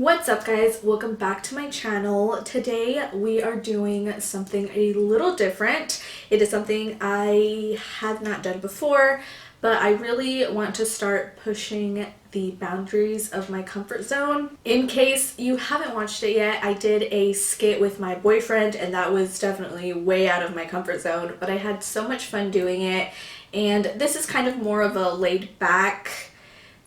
What's up guys, welcome back to my channel. Today we are doing something a little different. It is something I have not done before, but I really want to start pushing the boundaries of my comfort zone. In case you haven't watched it yet, I did a skit with my boyfriend and that was definitely way out of my comfort zone, but I had so much fun doing it, and this is kind of more of a laid back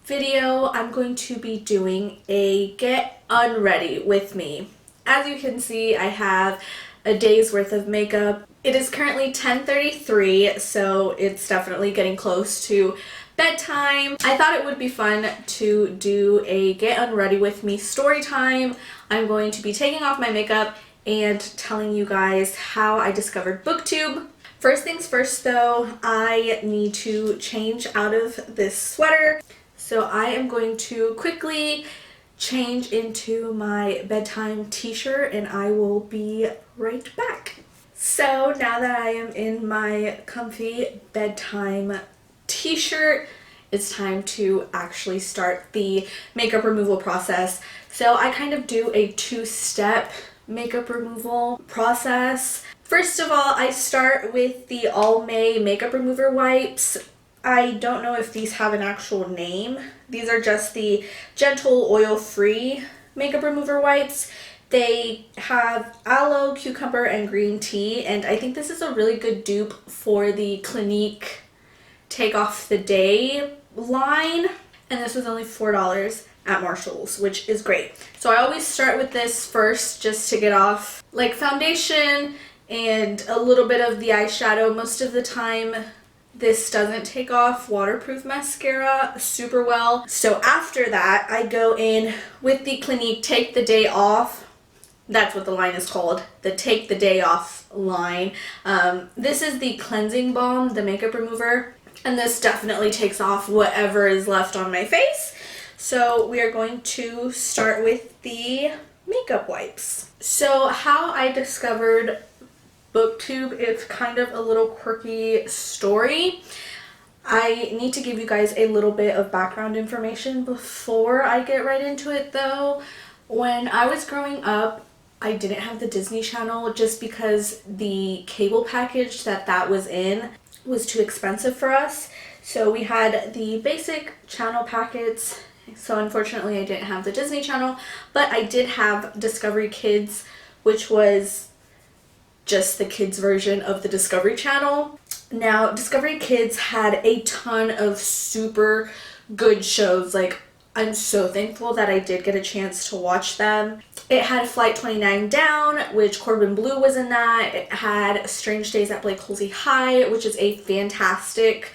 video. I'm going to be doing a get unready with me. As you can see, I have a day's worth of makeup. It is currently 10:33, so it's definitely getting close to bedtime. I thought it would be fun to do a get unready with me story time. I'm going to be taking off my makeup and telling you guys how I discovered Booktube. First things first though, I need to change out of this sweater. So I am going to quickly change into my bedtime t-shirt and I will be right back. So now that I am in my comfy bedtime t-shirt, it's time to actually start the makeup removal process. So I kind of do a two-step makeup removal process. First of all, I start with the All May makeup remover wipes. I don't know if these have an actual name. These are just the gentle oil-free makeup remover wipes. They have aloe, cucumber, and green tea, and I think this is a really good dupe for the Clinique Take Off the Day line, and this was only $4 at Marshall's, which is great. So I always start with this first just to get off like foundation and a little bit of the eyeshadow. Most of the time this doesn't take off waterproof mascara super well. So after that, I go in with the Clinique Take the Day Off. That's what the line is called, the Take the Day Off line. This is the cleansing balm, the makeup remover, and this definitely takes off whatever is left on my face. So we are going to start with the makeup wipes. So how I discovered Booktube, it's kind of a little quirky story. I need to give you guys a little bit of background information before I get right into it though. When I was growing up, I didn't have the Disney Channel just because the cable package that was in was too expensive for us. So we had the basic channel packets. So unfortunately I didn't have the Disney Channel, but I did have Discovery Kids, which was just the kids version of the Discovery Channel. Now, Discovery Kids had a ton of super good shows. Like, I'm so thankful that I did get a chance to watch them. It had Flight 29 Down, which Corbin Bleu was in that. It had Strange Days at Blake Halsey High, which is a fantastic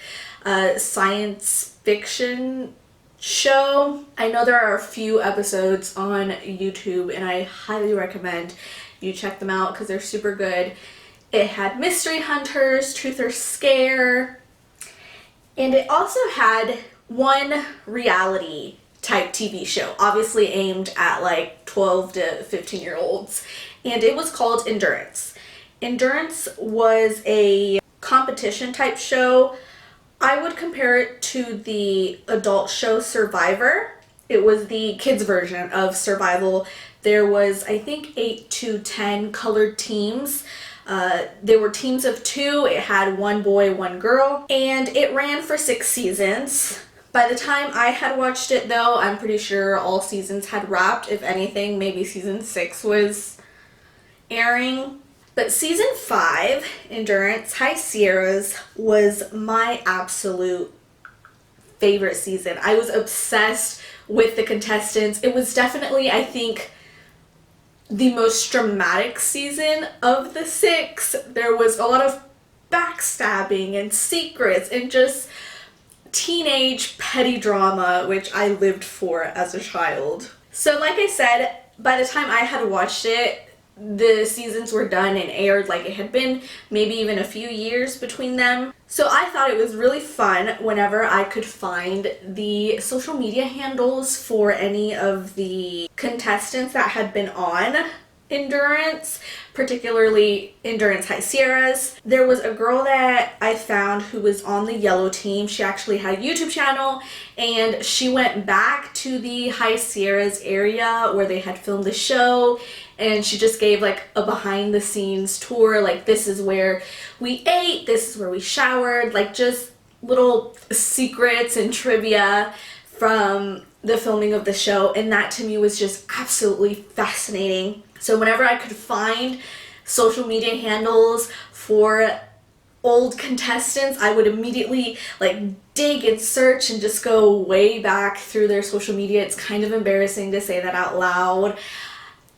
science fiction show. I know there are a few episodes on YouTube and I highly recommend you check them out because they're super good. It had Mystery Hunters, Truth or Scare, and it also had one reality type TV show, obviously aimed at like 12 to 15-year-olds, and it was called Endurance. Endurance was a competition type show. I would compare it to the adult show Survivor. It was the kids version of survival. There was, I think, 8 to 10 colored teams. There were teams of 2. It had 1 boy, 1 girl, and it ran for 6 seasons. By the time I had watched it though, I'm pretty sure all seasons had wrapped. If anything, maybe season 6 was airing. But season 5, Endurance High Sierras, was my absolute favorite season. I was obsessed with the contestants. It was definitely, I think, the most dramatic season of the 6. There was a lot of backstabbing and secrets and just teenage petty drama, which I lived for as a child. So like I said, by the time I had watched it, the seasons were done and aired. Like, it had been maybe even a few years between them. So I thought it was really fun whenever I could find the social media handles for any of the contestants that had been on Endurance, particularly Endurance High Sierras. There was a girl that I found who was on the yellow team. She actually had a YouTube channel, and she went back to the High Sierras area where they had filmed the show, and she just gave like a behind the scenes tour, like this is where we ate, this is where we showered, like just little secrets and trivia from the filming of the show. And that to me was just absolutely fascinating. So whenever I could find social media handles for old contestants, I would immediately like dig and search and just go way back through their social media. It's kind of embarrassing to say that out loud.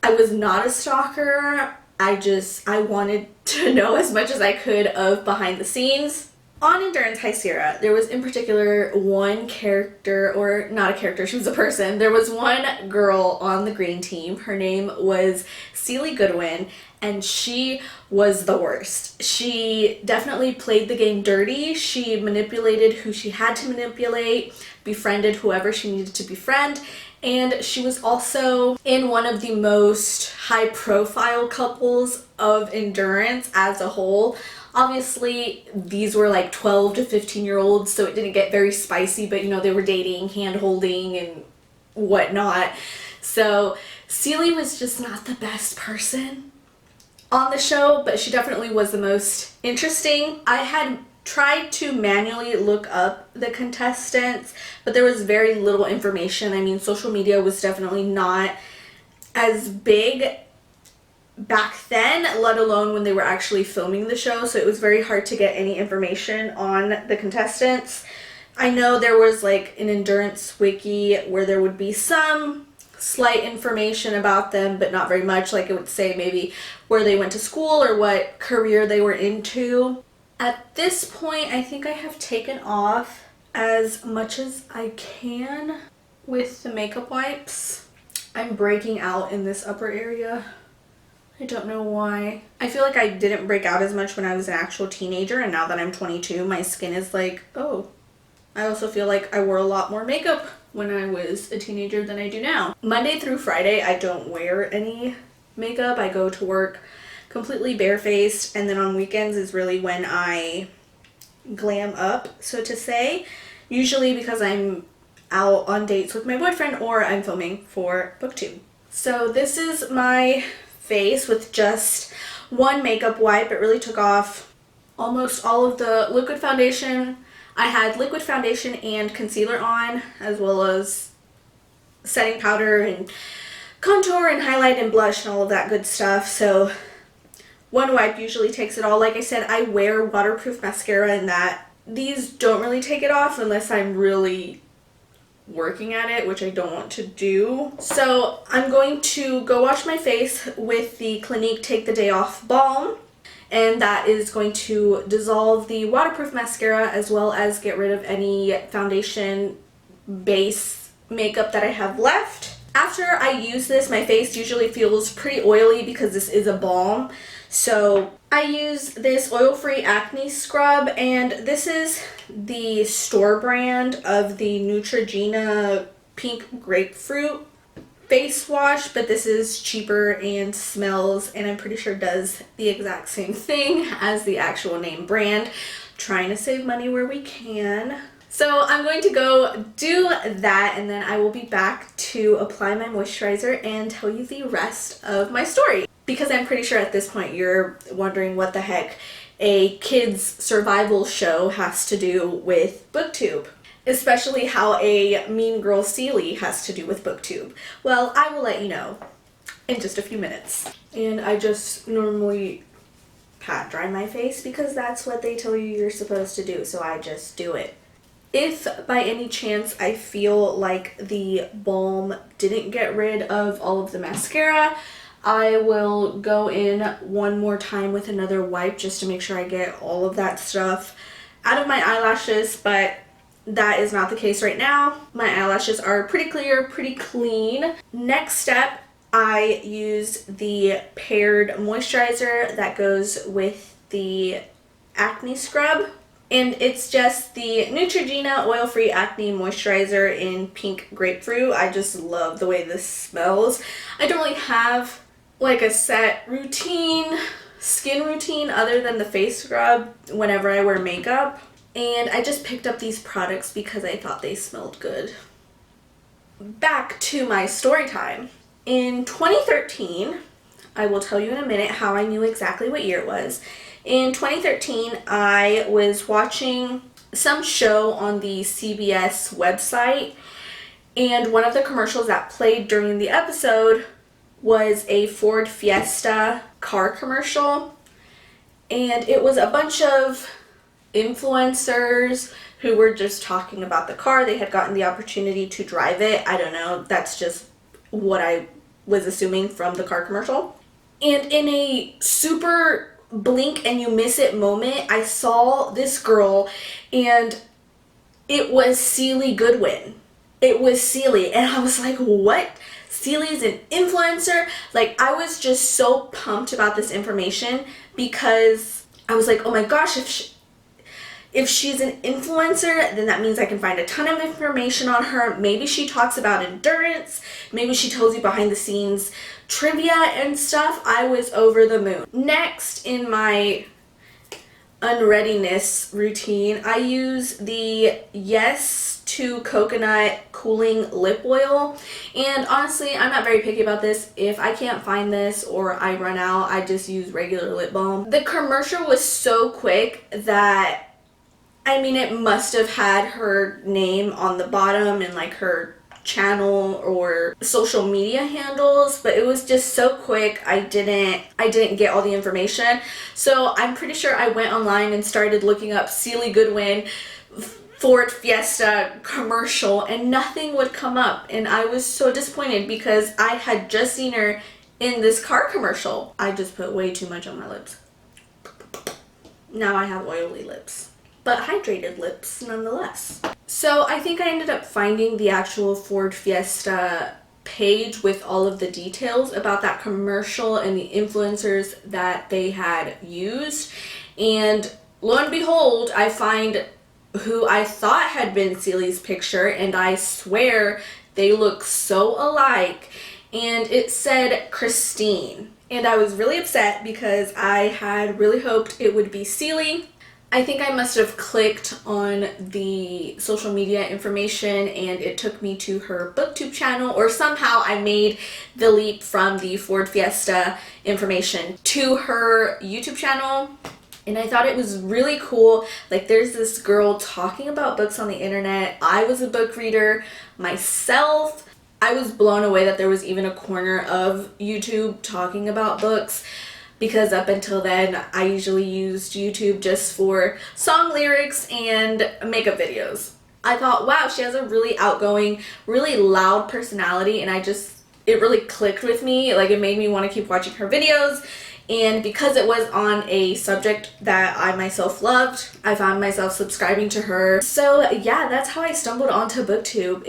I was not a stalker. I wanted to know as much as I could of behind the scenes. On Endurance High Sierra, there was in particular one character, or not a character, she was a person. There was one girl on the green team. Her name was Celie Goodwin, and she was the worst. She definitely played the game dirty. She manipulated who she had to manipulate, befriended whoever she needed to befriend, and she was also in one of the most high-profile couples of Endurance as a whole. Obviously, these were like 12 to 15-year-olds, so it didn't get very spicy, but you know, they were dating, hand-holding, and whatnot. So Celie was just not the best person on the show, but she definitely was the most interesting. I had tried to manually look up the contestants, but there was very little information. I mean, social media was definitely not as big back then, let alone when they were actually filming the show, so it was very hard to get any information on the contestants. I know there was like an Endurance wiki where there would be some slight information about them, but not very much. Like it would say maybe where they went to school or what career they were into. At this point, I think I have taken off as much as I can with the makeup wipes. I'm breaking out in this upper area. I don't know why. I feel like I didn't break out as much when I was an actual teenager, and now that I'm 22, my skin is like, oh. I also feel like I wore a lot more makeup when I was a teenager than I do now. Monday through Friday, I don't wear any makeup. I go to work completely barefaced, and then on weekends is really when I glam up, so to say. Usually because I'm out on dates with my boyfriend or I'm filming for Booktube. So this is my face with just one makeup wipe. It really took off almost all of the liquid foundation. I had liquid foundation and concealer on, as well as setting powder and contour and highlight and blush and all of that good stuff. So one wipe usually takes it all. Like I said, I wear waterproof mascara, and that these don't really take it off unless I'm really working at it, which I don't want to do. So I'm going to go wash my face with the Clinique Take the Day Off Balm, and that is going to dissolve the waterproof mascara as well as get rid of any foundation base makeup that I have left. After I use this, my face usually feels pretty oily because this is a balm. So I use this oil-free acne scrub, and this is the store brand of the Neutrogena Pink Grapefruit face wash, but this is cheaper and smells, and I'm pretty sure does the exact same thing as the actual name brand. Trying to save money where we can. So I'm going to go do that, and then I will be back to apply my moisturizer and tell you the rest of my story. Because I'm pretty sure at this point you're wondering what the heck a kids survival show has to do with Booktube. Especially how a mean girl Celie has to do with Booktube. Well, I will let you know in just a few minutes. And I just normally pat dry my face because that's what they tell you you're supposed to do, so I just do it. If by any chance I feel like the balm didn't get rid of all of the mascara, I will go in one more time with another wipe just to make sure I get all of that stuff out of my eyelashes, but that is not the case right now. My eyelashes are pretty clear, pretty clean. Next step, I use the paired moisturizer that goes with the acne scrub. And it's just the Neutrogena Oil-Free Acne Moisturizer in Pink Grapefruit. I just love the way this smells. I don't really have like a set routine, skin routine other than the face scrub whenever I wear makeup. And I just picked up these products because I thought they smelled good. Back to my story time. In 2013, I will tell you in a minute how I knew exactly what year it was. In 2013, I was watching some show on the CBS website, and one of the commercials that played during the episode was a Ford Fiesta car commercial, and it was a bunch of influencers who were just talking about the car. They had gotten the opportunity to drive it. I don't know, that's just what I was assuming from the car commercial. And in a super blink and you miss it moment, I saw this girl, and it was Celie Goodwin. It was Celie, and I was like, what? Celie's an influencer? Like, I was just so pumped about this information because I was like, oh my gosh, if she's an influencer, then that means I can find a ton of information on her. Maybe she talks about endurance. Maybe she tells you behind the scenes trivia and stuff. I was over the moon. Next, in my unreadiness routine, I use the Yes to Coconut Cooling Lip Oil. And honestly, I'm not very picky about this. If I can't find this or I run out, I just use regular lip balm. The commercial was so quick that, I mean, it must have had her name on the bottom and like her channel or social media handles, but it was just so quick. I didn't get all the information. So I'm pretty sure I went online and started looking up Celie Goodwin Ford Fiesta commercial, and nothing would come up, and I was so disappointed because I had just seen her in this car commercial. I just put way too much on my lips. Now I have oily lips, but hydrated lips nonetheless. So I think I ended up finding the actual Ford Fiesta page with all of the details about that commercial and the influencers that they had used. And lo and behold, I find who I thought had been Celie's picture, and I swear they look so alike. And it said Christine. And I was really upset because I had really hoped it would be Celie. I think I must have clicked on the social media information and it took me to her Booktube channel, or somehow I made the leap from the Ford Fiesta information to her YouTube channel. And I thought it was really cool. Like, there's this girl talking about books on the internet. I was a book reader myself. I was blown away that there was even a corner of YouTube talking about books, because up until then, I usually used YouTube just for song lyrics and makeup videos. I thought, wow, she has a really outgoing, really loud personality, and it really clicked with me. Like, it made me want to keep watching her videos. And because it was on a subject that I myself loved, I found myself subscribing to her. So yeah, that's how I stumbled onto Booktube.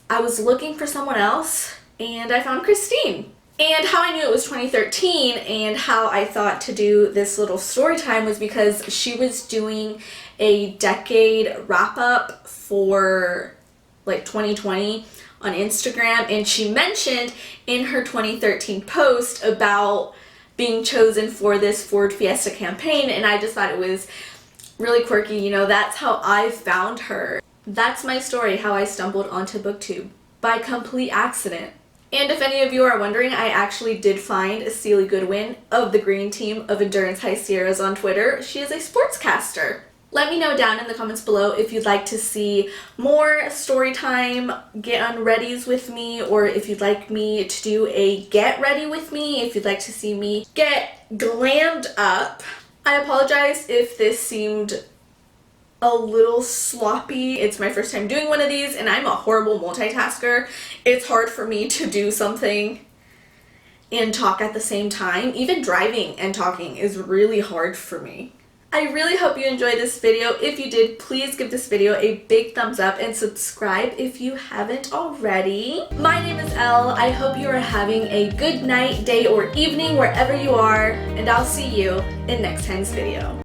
I was looking for someone else, and I found Christine. And how I knew it was 2013 and how I thought to do this little story time was because she was doing a decade wrap up for like 2020 on Instagram, and she mentioned in her 2013 post about being chosen for this Ford Fiesta campaign, and I just thought it was really quirky. You know, that's how I found her. That's my story, how I stumbled onto Booktube, by complete accident. And if any of you are wondering, I actually did find Celie Goodwin of the Green Team of Endurance High Sierras on Twitter. She is a sportscaster. Let me know down in the comments below if you'd like to see more story time get unreadies with me, or if you'd like me to do a get ready with me, if you'd like to see me get glammed up. I apologize if this seemed a little sloppy. It's my first time doing one of these, and I'm a horrible multitasker. It's hard for me to do something and talk at the same time. Even driving and talking is really hard for me. I really hope you enjoyed this video. If you did, please give this video a big thumbs up and subscribe if you haven't already. My name is Elle. I hope you are having a good night, day, or evening wherever you are, and I'll see you in next time's video.